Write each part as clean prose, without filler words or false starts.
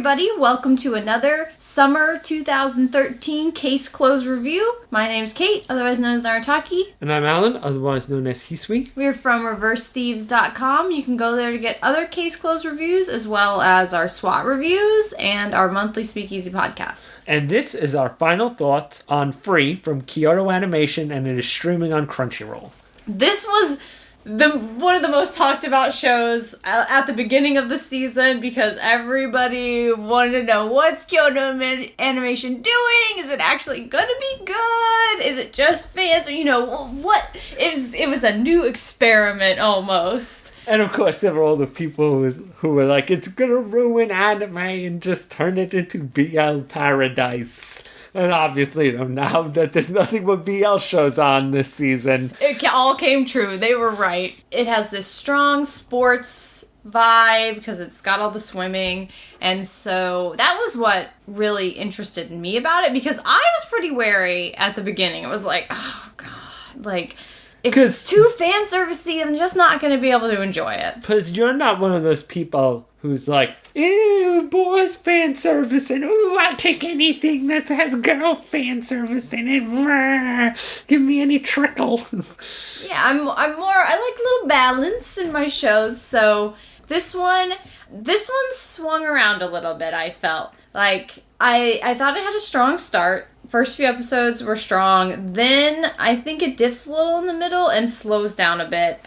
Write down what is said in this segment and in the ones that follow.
everybody. Welcome to another Summer 2013 Case Closed review. My name is Kate, otherwise known as Narataki. And I'm Alan, otherwise known as Hisui. We're from ReverseThieves.com. You can go there to get other Case Closed reviews, as well as our S.W.A.T reviews and our monthly Speakeasy podcast. And this is our final thoughts on Free from Kyoto Animation, and it is streaming on Crunchyroll. This was one of the most talked about shows at the beginning of the season because everybody wanted to know, what's Kyoto Animation doing? Is it actually gonna be good? Is it just fans? Or, what? It was a new experiment almost. And of course, there were all the people who were like, it's gonna ruin anime and just turn it into BL paradise. And obviously, now that there's nothing but BL shows on this season. It all came true. They were right. It has this strong sports vibe because it's got all the swimming. And so that was what really interested me about it, because I was pretty wary at the beginning. It was like, oh, God. Like, if it's too fan servicey, I'm just not going to be able to enjoy it. Because you're not one of those people who's like, ew, boys fan service, and ooh, I'll take anything that has girl fan service in it. Give me any trickle. Yeah, I like a little balance in my shows, so this one swung around a little bit, I felt. Like, I thought it had a strong start. First few episodes were strong. Then I think it dips a little in the middle and slows down a bit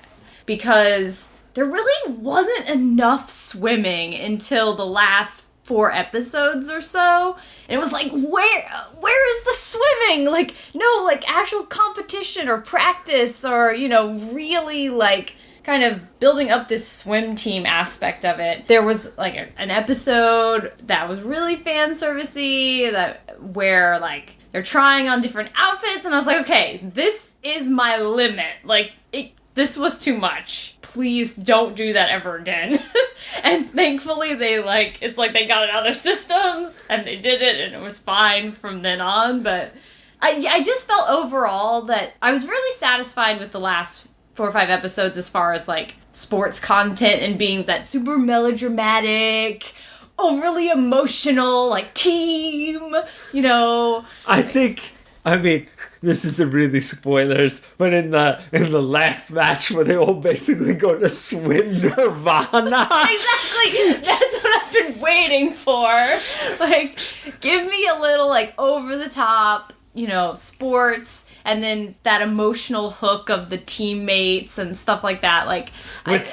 because there really wasn't enough swimming until the last 4 episodes or so. And it was like, where is the swimming? Like, no, like actual competition or practice or, really like kind of building up this swim team aspect of it. There was like an episode that was really fan servicey where like they're trying on different outfits, and I was like, okay, this is my limit. Like, this was too much. Please don't do that ever again. And thankfully it's like they got it out of their systems and they did it and it was fine from then on. But I just felt overall that I was really satisfied with the last 4 or 5 episodes as far as like sports content and being that super melodramatic, overly emotional, like team, I mean, this isn't really spoilers, but in the last match where they all basically go to swim nirvana. Exactly! That's what I've been waiting for. Like, give me a little, like, over-the-top, sports, and then that emotional hook of the teammates and stuff like that. Like, with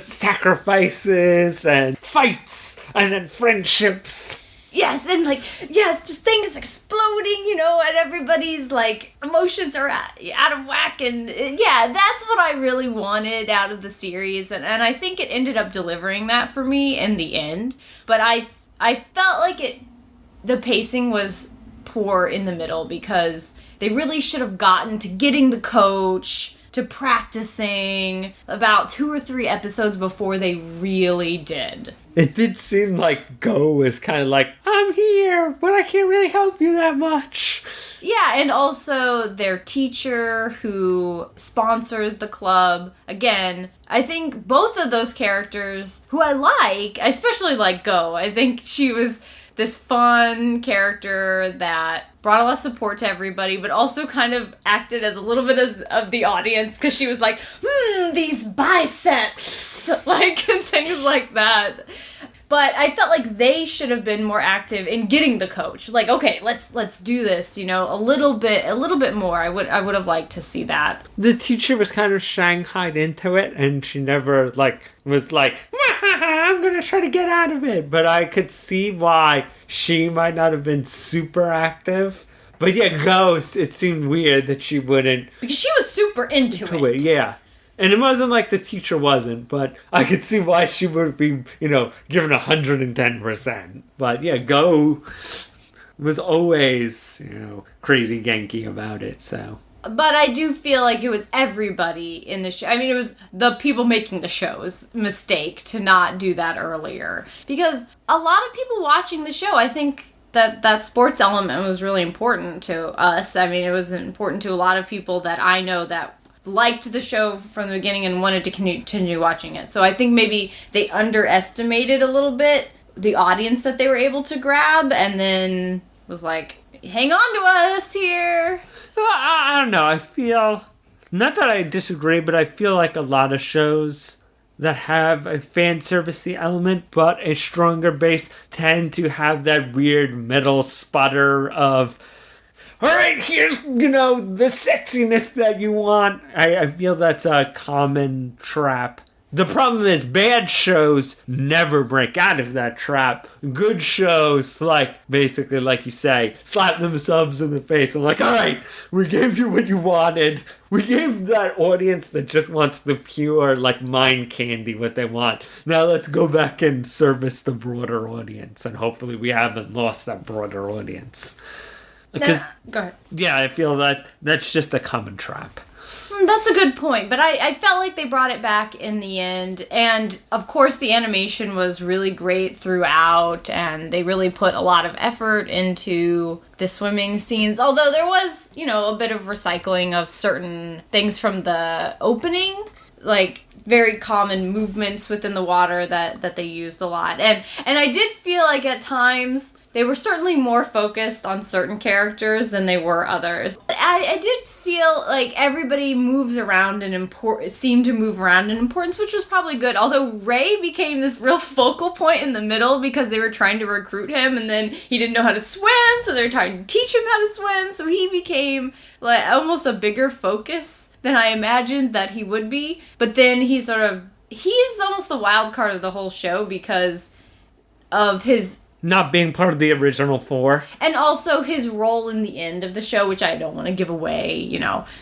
sacrifices and fights and then friendships. Yes, and just things exploding, and everybody's, like, emotions are out of whack, and, that's what I really wanted out of the series, and I think it ended up delivering that for me in the end, but I felt like the pacing was poor in the middle, because they really should have gotten to getting the coach, to practicing about 2 or 3 episodes before they really did. It did seem like Go was kind of like, I'm here, but I can't really help you that much. Yeah, and also their teacher who sponsored the club. Again, I think both of those characters, who I like, I especially like Go. I think she was this fun character that brought a lot of support to everybody, but also kind of acted as a little bit of the audience, because she was like, these biceps, like, things like that. But I felt like they should have been more active in getting the coach. Like, okay, let's do this, a little bit more. I would have liked to see that. The teacher was kind of shanghaied into it, and she never was like, I'm gonna try to get out of it. But I could see why she might not have been super active. But yeah, Ghost, it seemed weird that she wouldn't. Because she was super into it. Yeah. And it wasn't like the teacher wasn't, but I could see why she would be, given 110%. But yeah, Go was always, crazy Genki about it, so. But I do feel like it was everybody in the show. I mean, it was the people making the show's mistake to not do that earlier. Because a lot of people watching the show, I think that sports element was really important to us. I mean, it was important to a lot of people that I know that liked the show from the beginning and wanted to continue watching it. So I think maybe they underestimated a little bit the audience that they were able to grab, and then was like, hang on to us here. I don't know. I feel, not that I disagree, but I feel like a lot of shows that have a fan servicey element but a stronger base tend to have that weird middle sputter of, all right, here's, the sexiness that you want. I feel that's a common trap. The problem is bad shows never break out of that trap. Good shows, basically, like you say, slap themselves in the face. I'm like, all right, we gave you what you wanted. We gave that audience that just wants the pure, mind candy what they want. Now let's go back and service the broader audience. And hopefully we haven't lost that broader audience. Because, go ahead. Yeah, I feel that's just a common trap. That's a good point, but I felt like they brought it back in the end, and of course the animation was really great throughout, and they really put a lot of effort into the swimming scenes, although there was, a bit of recycling of certain things from the opening, very common movements within the water that they used a lot, and I did feel like at times they were certainly more focused on certain characters than they were others. I did feel like everybody moves around seemed to move around in importance, which was probably good. Although Ray became this real focal point in the middle because they were trying to recruit him, and then he didn't know how to swim, so they were trying to teach him how to swim. So he became almost a bigger focus than I imagined that he would be. But then he's almost the wild card of the whole show because of his not being part of the original four. And also his role in the end of the show, which I don't want to give away,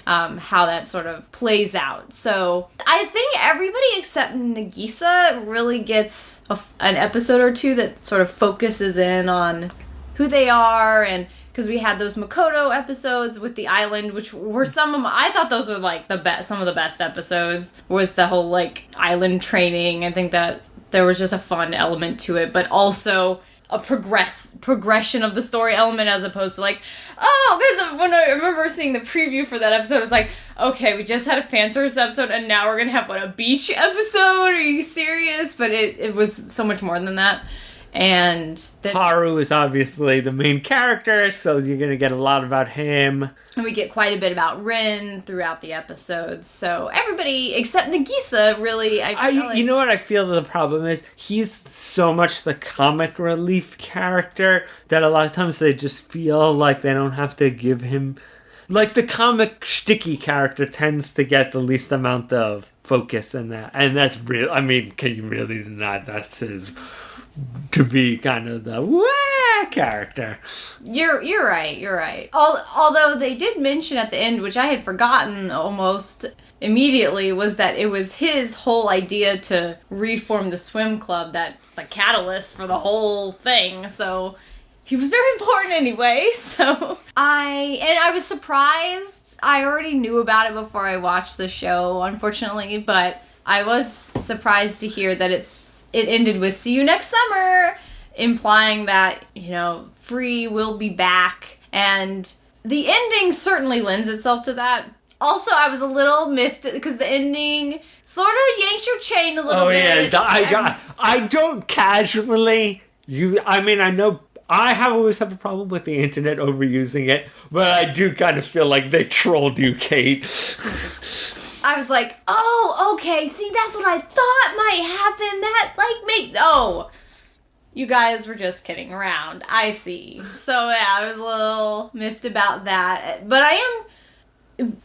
how that sort of plays out. So I think everybody except Nagisa really gets an episode or two that sort of focuses in on who they are, and because we had those Makoto episodes with the island, which were I thought those were some of the best episodes, was the whole island training. I think that there was just a fun element to it, but also a progression of the story element as opposed to because when I remember seeing the preview for that episode, it was like, okay, we just had a fan service episode and now we're gonna have a beach episode? Are you serious? But it was so much more than that. And Haru is obviously the main character, so you're going to get a lot about him. And we get quite a bit about Rin throughout the episodes. So everybody except Nagisa really, You know what I feel the problem is? He's so much the comic relief character that a lot of times they just feel like they don't have to give him... the comic shticky character tends to get the least amount of focus in that. And that's real. I mean, can you really deny that's his... to be kind of the wah character. You're right. Although they did mention at the end, which I had forgotten almost immediately, was that it was his whole idea to reform the swim club, that the catalyst for the whole thing. So he was very important anyway. So I was surprised. I already knew about it before I watched the show, unfortunately, but I was surprised to hear that it ended with "see you next summer," implying that, Free will be back. And the ending certainly lends itself to that. Also, I was a little miffed because the ending sort of yanks your chain a little bit. Oh, yeah. I don't casually... I know I always have a problem with the internet overusing it, but I do kind of feel like they trolled you, Kate. I was like, oh, okay, see, that's what I thought might happen. That, you guys were just kidding around. I see. So, yeah, I was a little miffed about that. But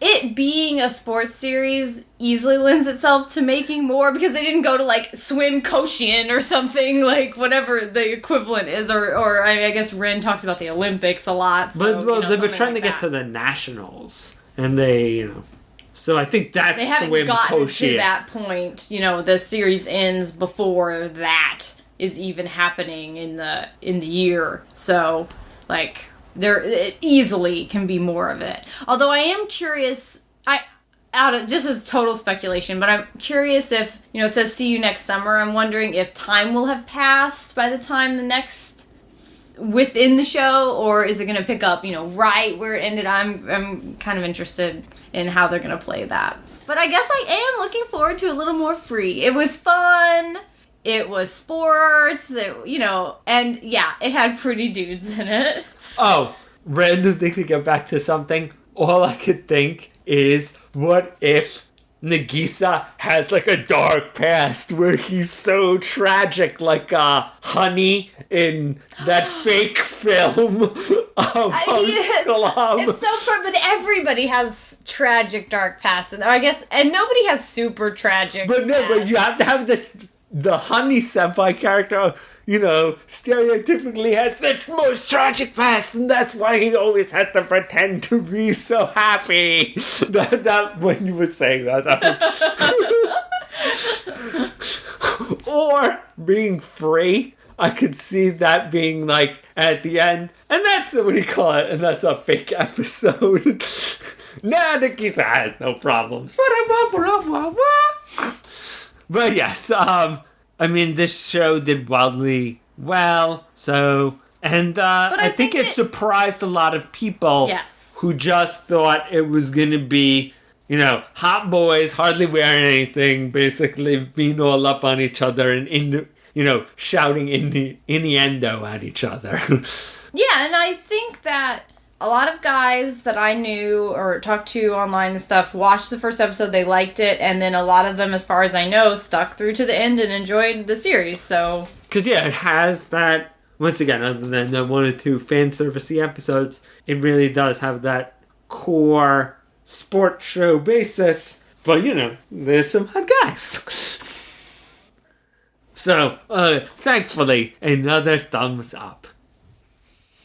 it being a sports series easily lends itself to making more, because they didn't go to, Swim Koshin or something, whatever the equivalent is, or I guess Rin talks about the Olympics a lot. So, but they've been trying to get to the nationals, and they, So I think that's they haven't gotten to that point. The series ends before that is even happening in the year. So, it easily can be more of it. Although I am curious, just as total speculation, but I'm curious if, it says "see you next summer." I'm wondering if time will have passed by the time the next within the show, or is it going to pick up, right where it ended? I'm kind of interested in how they're going to play that. But I guess I am looking forward to a little more Free. It was fun. it was sports, and yeah, it had pretty dudes in it. Oh, random thing to get back to something. All I could think is, what if Nagisa has like a dark past where he's so tragic, like Honey in that fake film of Host Club. It's so fun, but everybody has tragic dark past in there, I guess, and nobody has super tragic. But no, past. but you have to have the Honey senpai character, stereotypically has the most tragic past, and that's why he always has to pretend to be so happy. That when you were saying that or being free, I could see that being like at the end, and that's what you call it, and that's a fake episode. Nah, Nikisa has no problems. But yes, this show did wildly well, so, and I think it surprised a lot of people who just thought it was going to be, hot boys hardly wearing anything, basically being all up on each other and, shouting innuendo at each other. Yeah, and I think that a lot of guys that I knew or talked to online and stuff watched the first episode, they liked it, and then a lot of them, as far as I know, stuck through to the end and enjoyed the series, so... Because, yeah, it has that, once again, other than the 1 or 2 fan servicey episodes, it really does have that core sports show basis, but, there's some hot guys. So, thankfully, another thumbs up.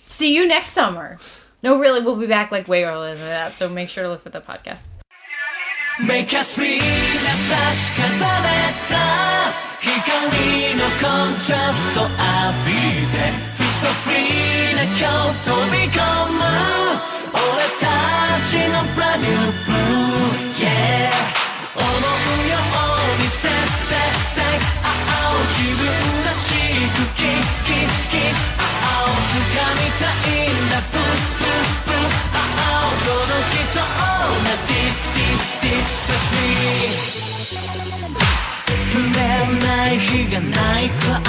See you next summer. No, really, we'll be back like way earlier than that, so make sure to look for the podcast. Make us free な差し重ねた光のコントラスト浴びて Feel so free な今日飛び込む俺たちの brand new blue Yeah 思うように Say say say oh 自分らしく Keep keep keep oh 掴みたいんだ Blue blue blue oh 届きそうな Deep deep deep Touch me 触れない日がない Cry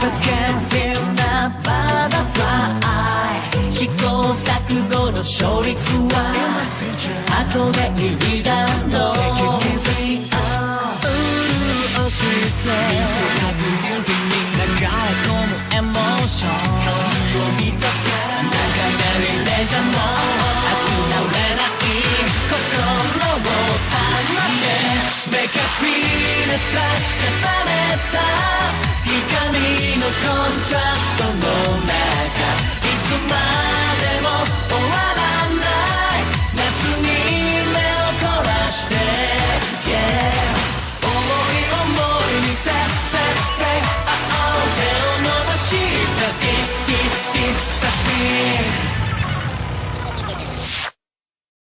But can't feel the butterfly 試行錯誤の勝率は後で言い出そう潤して流れ込むエモーションを満たす流れでじゃもう熱くなれない心を放て Make us feel な差し重ねた光のコントラストの中いつまで